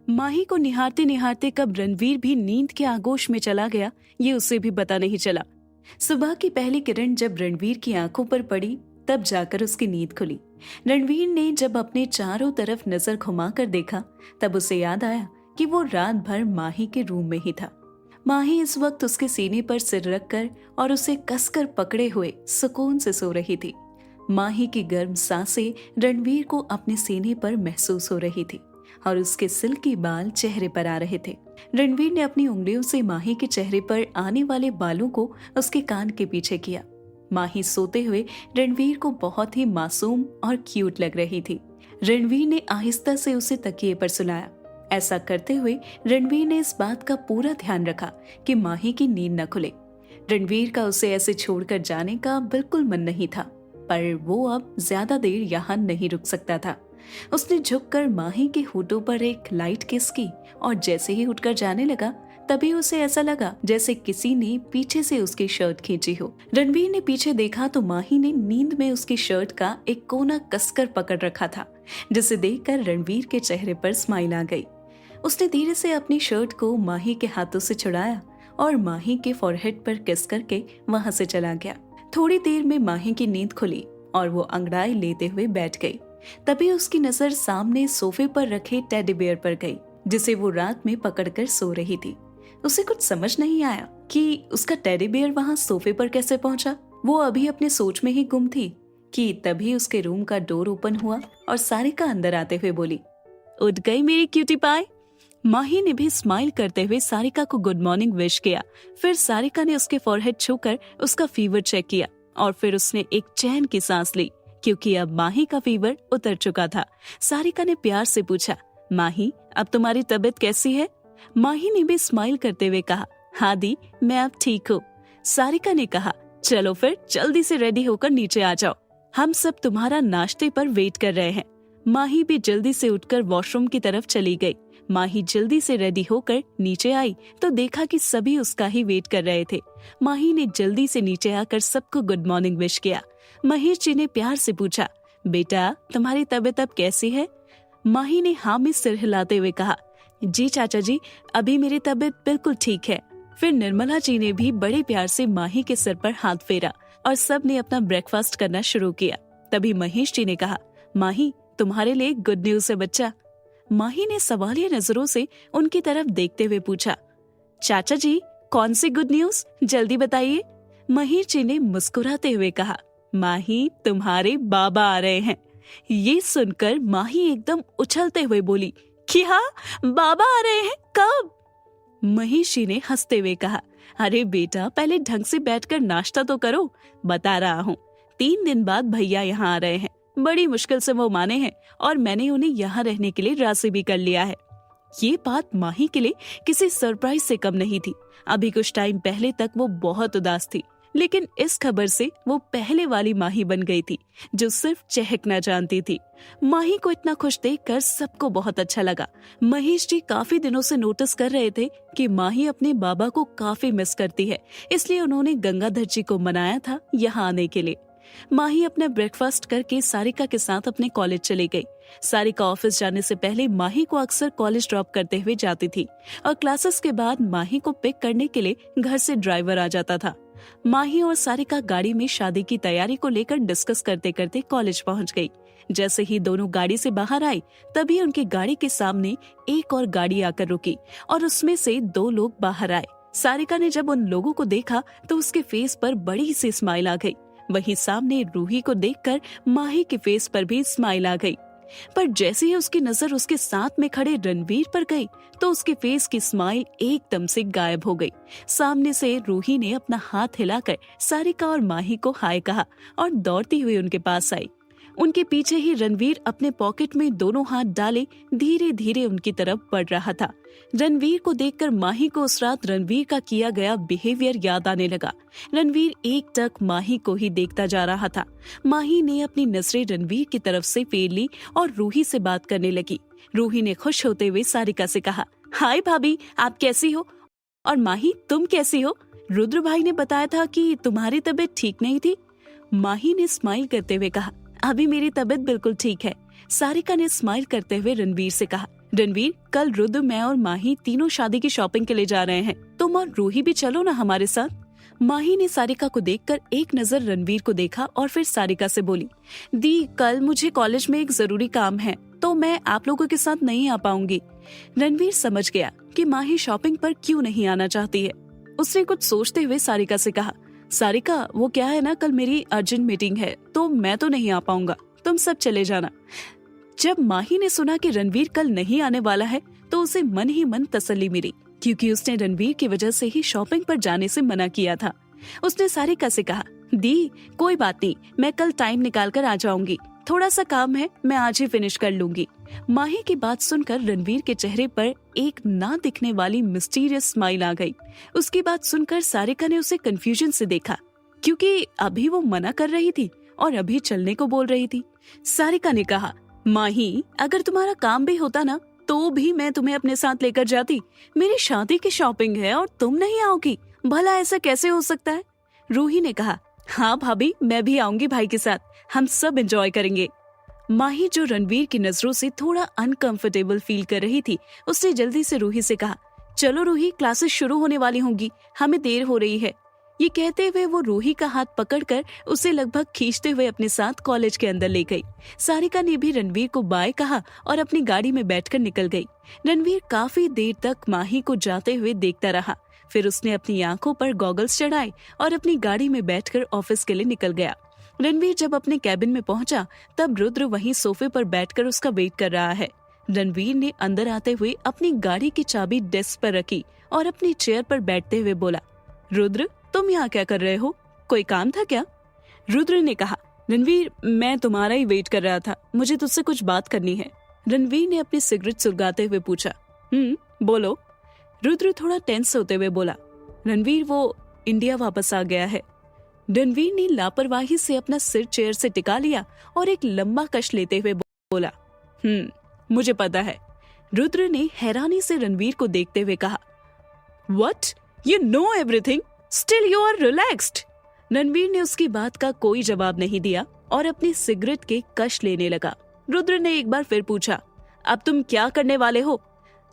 माही को निहारते निहारते कब रणवीर भी नींद के आगोश में चला गया, ये उसे भी पता नहीं चला। सुबह की पहली किरण जब रणवीर की आंखों पर पड़ी, तब जाकर उसकी नींद खुली। रणवीर ने जब अपने चारों तरफ नजर घुमाकर देखा, तब उसे याद आया कि वो रात भर माही के रूम में ही था। माही इस वक्त उसके सीने पर सिर रखकर और उसे कसकर पकड़े हुए सुकून से सो रही थी। माही की गर्म सांसें रणवीर को अपने सीने पर महसूस हो रही थी और उसके सिल्की बाल चेहरे पर आ रहे थे। रणवीर ने अपनी उंगलियों से माही के चेहरे पर आने वाले बालों को उसके कान के पीछे किया। माही सोते हुए रणवीर को बहुत ही मासूम और क्यूट लग रही थी। रणवीर ने आहिस्ता से उसे तकिए पर सुलाया। ऐसा करते हुए रणवीर ने इस बात का पूरा ध्यान रखा कि माही की नींद न खुले। रणवीर का उसे ऐसे छोड़कर जाने का बिल्कुल मन नहीं था, पर वो अब ज्यादा देर यहाँ नहीं रुक सकता था। उसने झुककर माही के होठों पर एक लाइट किस की और जैसे ही उठकर जाने लगा, तभी उसे ऐसा लगा जैसे किसी ने पीछे से उसकी शर्ट खींची हो। रणवीर ने पीछे देखा तो माही ने नींद में उसकी शर्ट का एक कोना कसकर पकड़ रखा था, जिसे देखकर रणवीर के चेहरे पर स्माइल आ गई। उसने धीरे से अपनी शर्ट को माही के हाथों से छुड़ाया और माही के फॉरहेड पर किस करके वहां से चला गया। थोड़ी देर में माही की नींद खुली और वो अंगड़ाई लेते हुए बैठ गई। तभी उसकी नजर सामने सोफे पर रखे टेडी बेयर पर गई, जिसे वो रात में पकड़कर सो रही थी। उसे कुछ समझ नहीं आया कि उसका टेडी बेयर वहां सोफे पर कैसे पहुंचा। वो अभी अपने सोच में ही गुम थी कि तभी उसके रूम का डोर ओपन हुआ और सारिका अंदर आते हुए बोली, उठ गई मेरी क्यूटी पाई। माही ने भी स्माइल करते हुए सारिका को गुड मॉर्निंग विश किया। फिर सारिका ने उसके फॉरहेड छूकर उसका फीवर चेक किया और फिर उसने एक चैन की सांस ली, क्योंकि अब माही का फीवर उतर चुका था। सारिका ने प्यार से पूछा, माही अब तुम्हारी तबीयत कैसी है? माही ने भी स्माइल करते हुए कहा, हाँ दी, मैं अब ठीक हूँ। सारिका ने कहा, चलो फिर जल्दी से रेडी होकर नीचे आ जाओ, हम सब तुम्हारा नाश्ते पर वेट कर रहे हैं। माही भी जल्दी से उठकर वॉशरूम की तरफ चली गई। माही जल्दी से रेडी होकर नीचे आई तो देखा कि सभी उसका ही वेट कर रहे थे। माही ने जल्दी से नीचे आकर सबको गुड मॉर्निंग विश किया। महेश जी ने प्यार से पूछा, बेटा तुम्हारी तबीयत अब कैसी है? माही ने हाँ में सिर हिलाते हुए कहा, जी चाचा जी, अभी मेरी तबीयत बिल्कुल ठीक है। फिर निर्मला जी ने भी बड़े प्यार से माही के सिर पर हाथ फेरा और सब ने अपना ब्रेकफास्ट करना शुरू किया। तभी महेश जी ने कहा, माही तुम्हारे लिए गुड न्यूज है बच्चा। माही ने सवालिया नजरों से उनकी तरफ देखते हुए पूछा, चाचा जी कौन सी गुड न्यूज, जल्दी बताइए। महेश जी ने मुस्कुराते हुए कहा, माही तुम्हारे बाबा आ रहे हैं। ये सुनकर माही एकदम उछलते हुए बोली, क्या बाबा आ रहे हैं, कब? महेश जी ने हंसते हुए कहा, अरे बेटा पहले ढंग से बैठकर नाश्ता तो करो, बता रहा हूँ 3 दिन बाद भैया यहाँ आ रहे हैं। बड़ी मुश्किल से वो माने हैं और मैंने उन्हें यहाँ रहने के लिए राजी भी कर लिया है। ये बात माही के लिए किसी सरप्राइज से कम नहीं थी। अभी कुछ टाइम पहले तक वो बहुत उदास थी, लेकिन इस खबर से वो पहले वाली माही बन गई थी जो सिर्फ चहकना जानती थी। माही को इतना खुश देखकर सबको बहुत अच्छा लगा। महेश जी काफी दिनों से नोटिस कर रहे थे कि माही अपने बाबा को काफी मिस करती है, इसलिए उन्होंने गंगाधर जी को मनाया था यहाँ आने के लिए। माही अपना ब्रेकफास्ट करके सारिका के साथ अपने कॉलेज चली गई। सारिका ऑफिस जाने से पहले माही को अक्सर कॉलेज ड्रॉप करते हुए जाती थी और क्लासेस के बाद माही को पिक करने के लिए घर से ड्राइवर आ जाता था। माही और सारिका गाड़ी में शादी की तैयारी को लेकर डिस्कस करते करते कॉलेज पहुंच गई। जैसे ही दोनों गाड़ी से बाहर आई, तभी उनकी गाड़ी के सामने एक और गाड़ी आकर रुकी और उसमें से 2 लोग बाहर आए। सारिका ने जब उन लोगों को देखा तो उसके फेस पर बड़ी सी स्माइल आ गई। वहीं सामने रूही को देखकर माही के फेस पर भी स्माइल आ गई। पर जैसे ही उसकी नजर उसके साथ में खड़े रणवीर पर गई तो उसके फेस की स्माइल एकदम से गायब हो गई। सामने से रूही ने अपना हाथ हिलाकर सारिका और माही को हाय कहा और दौड़ती हुई उनके पास आई। उनके पीछे ही रणवीर अपने पॉकेट में दोनों हाथ डाले धीरे धीरे उनकी तरफ बढ़ रहा था। रणवीर को देखकर माही को उस रात रणवीर का किया गया बिहेवियर याद आने लगा। रणवीर एकटक माही को ही देखता जा रहा था। माही ने अपनी नजरें रणवीर की तरफ से फेर ली और रूही से बात करने लगी। रूही ने खुश होते हुए सारिका से कहा, हाय भाभी, आप कैसी हो? और माही तुम कैसी हो? रुद्र भाई ने बताया था कि तुम्हारी तबीयत ठीक नहीं थी। माही ने स्माइल करते हुए कहा, अभी मेरी तबीयत बिल्कुल ठीक है। सारिका ने स्माइल करते हुए रणवीर से कहा। रणवीर, कल रुद्र, मैं और माही तीनों शादी की शॉपिंग के लिए जा रहे हैं। तुम और रूही भी चलो ना हमारे साथ। माही ने सारिका को देखकर एक नजर रणवीर को देखा और फिर सारिका से बोली, दी, कल मुझे कॉलेज में एक जरूरी काम है तो मैं आप लोगों के साथ नहीं आ पाऊंगी। रणवीर समझ गया कि माही शॉपिंग पर क्यों नहीं आना चाहती है। उसने कुछ सोचते हुए सारिका से कहा, सारिका, वो क्या है ना, कल मेरी अर्जेंट मीटिंग है तो मैं तो नहीं आ पाऊंगा, तुम सब चले जाना। जब माही ने सुना कि रणवीर कल नहीं आने वाला है तो उसे मन ही मन तसल्ली मिली, क्योंकि उसने रणवीर की वजह से ही शॉपिंग पर जाने से मना किया था। उसने सारिका से कहा, दी, कोई बात नहीं, मैं कल टाइम निकाल कर आ जाऊंगी, थोड़ा सा काम है, मैं आज ही फिनिश कर लूंगी। माही की बात सुनकर रणवीर के चेहरे पर एक ना दिखने वाली मिस्टीरियस स्माइल आ गई। उसकी बात सुनकर सारिका ने उसे कंफ्यूजन से देखा, क्योंकि अभी वो मना कर रही थी और अभी चलने को बोल रही थी। सारिका ने कहा, माही, अगर तुम्हारा काम भी होता ना तो भी मैं तुम्हें अपने साथ लेकर जाती। मेरी शादी की शॉपिंग है और तुम नहीं आओगी, भला ऐसा कैसे हो सकता है? रूही ने कहा, हाँ भाभी, मैं भी आऊंगी भाई के साथ, हम सब एंजॉय करेंगे। माही, जो रणवीर की नजरों से थोड़ा अनकंफर्टेबल फील कर रही थी, उसने जल्दी से रूही से कहा, चलो रूही, क्लासेस शुरू होने वाली होंगी, हमें देर हो रही है। ये कहते हुए वो रूही का हाथ पकड़कर उसे लगभग खींचते हुए अपने साथ कॉलेज के अंदर ले गई। सारिका ने भी रणवीर को बाय कहा और अपनी गाड़ी में बैठकर निकल गई। रणवीर काफी देर तक माही को जाते हुए देखता रहा, फिर उसने अपनी आंखों पर गॉगल्स चढ़ाए और अपनी गाड़ी में बैठकर ऑफिस के लिए निकल गया। रणवीर जब अपने कैबिन में पहुंचा तब रुद्र वहीं सोफे पर बैठकर उसका वेट कर रहा है। रणवीर ने अंदर आते हुए अपनी गाड़ी की चाबी डेस्क पर रखी और अपनी चेयर पर बैठते हुए बोला, रुद्र, तुम यहाँ क्या कर रहे हो, कोई काम था क्या? रुद्र ने कहा, रणवीर, मैं तुम्हारा ही वेट कर रहा था, मुझे तुझसे कुछ बात करनी है। रणवीर ने अपनी सिगरेट सुलगाते हुए पूछा, बोलो। रुद्र थोड़ा टेंस होते हुए बोला, रणवीर, वो इंडिया वापस आ गया है। रणवीर ने लापरवाही से अपना सिर चेयर से टिका लिया और एक लंबा कश लेते हुए बोला, मुझे पता है। रुद्र ने हैरानी से रणवीर को देखते हुए कहा, what, you know everything, still you are relaxed. Ranveer ने उसकी बात का कोई जवाब नहीं दिया और अपनी सिगरेट के कश लेने लगा। रुद्र ने एक बार फिर पूछा, अब तुम क्या करने वाले हो?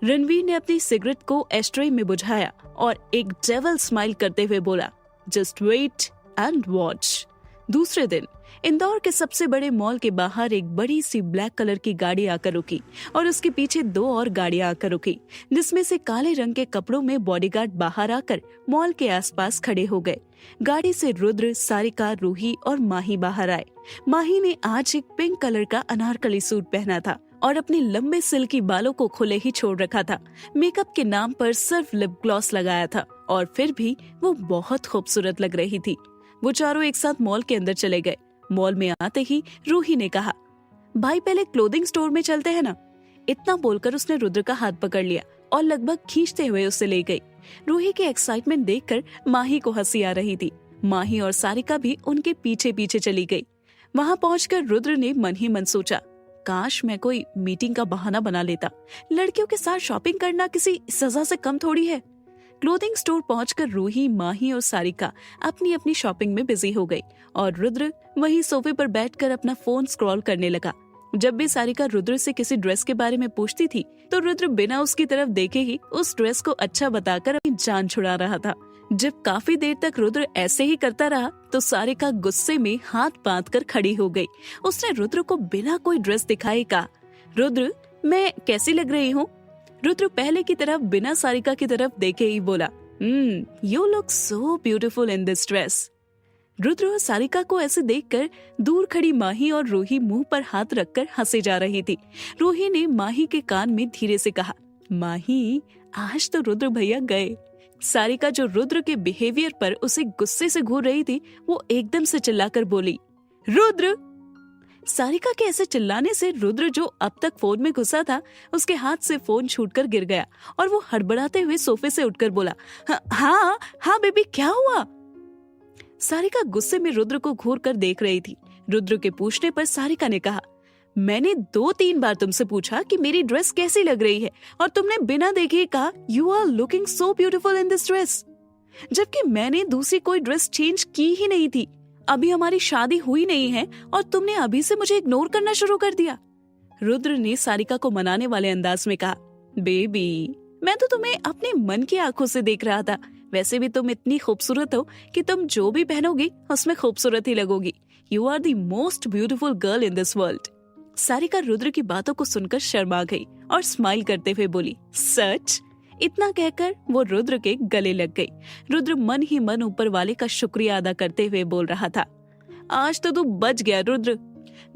रणवीर ने अपनी सिगरेट को एस्ट्रे में बुझाया और एक डेविल स्माइल करते हुए बोला, जस्ट वेट एंड वॉच। दूसरे दिन इंदौर के सबसे बड़े मॉल के बाहर एक बड़ी सी ब्लैक कलर की गाड़ी आकर रुकी और उसके पीछे 2 और गाड़ियां आकर रुकी, जिसमें से काले रंग के कपड़ों में बॉडीगार्ड बाहर आकर मॉल के आसपास खड़े हो गए। गाड़ी से रुद्र, सारिका, रूही और माही बाहर आए। माही ने आज एक पिंक कलर का अनारकली सूट पहना था और अपने लंबे सिल्की बालों को खुले ही छोड़ रखा था। मेकअप के नाम पर सिर्फ लिप ग्लॉस लगाया था और फिर भी वो बहुत खूबसूरत लग रही थी। वो चारों एक साथ मॉल के अंदर चले गए। मॉल में आते ही रूही ने कहा, भाई, पहले क्लोथिंग स्टोर में चलते हैं ना। इतना बोलकर उसने रुद्र का हाथ पकड़ लिया और लगभग खींचते हुए उसे ले गई। रूही के एक्साइटमेंट देखकर माही को हंसी आ रही थी। माही और सारिका भी उनके पीछे पीछे चली गई। वहां पहुंचकर रुद्र ने मन ही मन सोचा, काश मैं कोई मीटिंग का बहाना बना लेता। लड़कियों के साथ शॉपिंग करना किसी सजा से कम थोड़ी है। क्लोथिंग स्टोर पहुंचकर रूही, माही और सारिका अपनी अपनी शॉपिंग में बिजी हो गई और रुद्र वहीं सोफे पर बैठकर अपना फोन स्क्रॉल करने लगा। जब भी सारिका रुद्र से किसी ड्रेस के बारे में पूछती थी तो रुद्र बिना उसकी तरफ देखे ही उस ड्रेस को अच्छा बताकर अपनी जान छुड़ा रहा था। जब काफी देर तक रुद्र ऐसे ही करता रहा तो सारिका गुस्से में हाथ बांध कर खड़ी हो गई। उसने रुद्र को बिना कोई ड्रेस दिखाए कहा, रुद्र, मैं कैसी लग रही हूँ? रुद्र पहले की तरफ बिना सारिका की तरफ देखे ही बोला, you look so beautiful in this dress. Rudra और सारिका को ऐसे देखकर दूर खड़ी माही और रूही मुंह पर हाथ रखकर हंसे जा रही थी। रूही ने माही के कान में धीरे से कहा, माही, आज तो रुद्र भैया गए। सारिका, जो रुद्र के बिहेवियर पर उसे गुस्से से घूर रही थी, वो एकदम से चिल्लाकर बोली, रुद्र। सारिका के ऐसे चिल्लाने से रुद्र, जो अब तक फोन में घुसा था, उसके हाथ से फोन छूटकर गिर गया और वो हड़बड़ाते हुए सोफे से उठकर बोला, हाँ बेबी, क्या हुआ? सारिका गुस्से में रुद्र को घूर कर देख रही थी। रुद्र के पूछने पर सारिका ने कहा, मैंने 2-3 बार तुमसे पूछा कि मेरी ड्रेस कैसी लग रही है और तुमने बिना देखे कहा, you are looking so beautiful in this dress, जबकि मैंने दूसरी कोई ड्रेस चेंज की ही नहीं थी। अभी हमारी शादी हुई नहीं है और तुमने अभी से मुझे इग्नोर करना शुरू कर दिया। रुद्र ने सारिका को मनाने वाले अंदाज में कहा, बेबी, मैं तो तुम्हें अपने मन की आंखों से देख रहा था। वैसे भी तुम इतनी खूबसूरत हो कि तुम जो भी पहनोगी उसमें खूबसूरत ही लगोगी। You are the most beautiful girl in this world. Sarika Rudra की बातों को सुनकर शर्मा गई और स्माइल करते हुए बोली, सच? इतना कहकर वो रुद्र के गले लग गई। रुद्र मन ही मन ऊपर वाले का शुक्रिया अदा करते हुए बोल रहा था, आज तो तू बच गया रुद्र।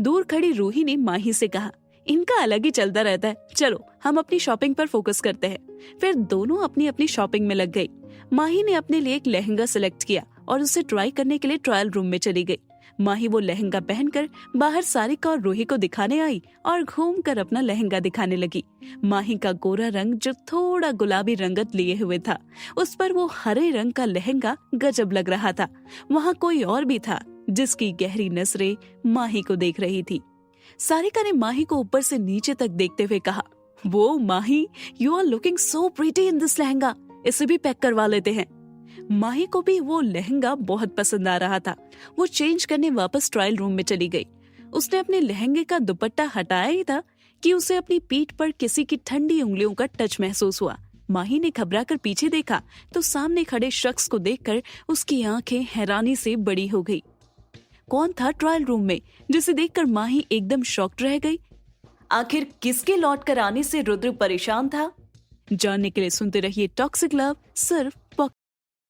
दूर खड़ी रूही ने माही से कहा, इनका अलग ही चलता रहता है, चलो हम अपनी शॉपिंग पर फोकस करते हैं। फिर दोनों अपनी अपनी शॉपिंग में लग गई। माही ने अपने लिए एक लहंगा सिलेक्ट किया और उसे ट्राई करने के लिए ट्रायल रूम में चली गई। माही वो लहंगा पहनकर बाहर सारिका और रूही को दिखाने आई और घूमकर अपना लहंगा दिखाने लगी। माही का गोरा रंग जो थोड़ा गुलाबी रंगत लिए हुए था, उस पर वो हरे रंग का लहंगा गजब लग रहा था। वहाँ कोई और भी था जिसकी गहरी नजरें माही को देख रही थी। सारिका ने माही को ऊपर से नीचे तक देखते हुए कहा, वो Mahi, you are looking so pretty in this lehenga, इसे भी पैक करवा लेते हैं। माही को भी वो लहंगा बहुत पसंद आ रहा था। वो चेंज करने वापस ट्रायल रूम में चली गई। उसने अपने लहंगे का दुपट्टा हटाया ही था कि उसे अपनी पीठ पर किसी की ठंडी उंगलियों का टच महसूस हुआ। माही ने घबराकर पीछे देखा तो सामने खड़े शख्स को देखकर उसकी आंखें हैरानी से बड़ी हो गई। कौन था ट्रायल रूम में जिसे देखकर माही एकदम शॉक्ड रह गई? आखिर किसके लौट कर आने से रुद्र परेशान था? जानने के लिए सुनते रहिए टॉक्सिक लव सिर्फ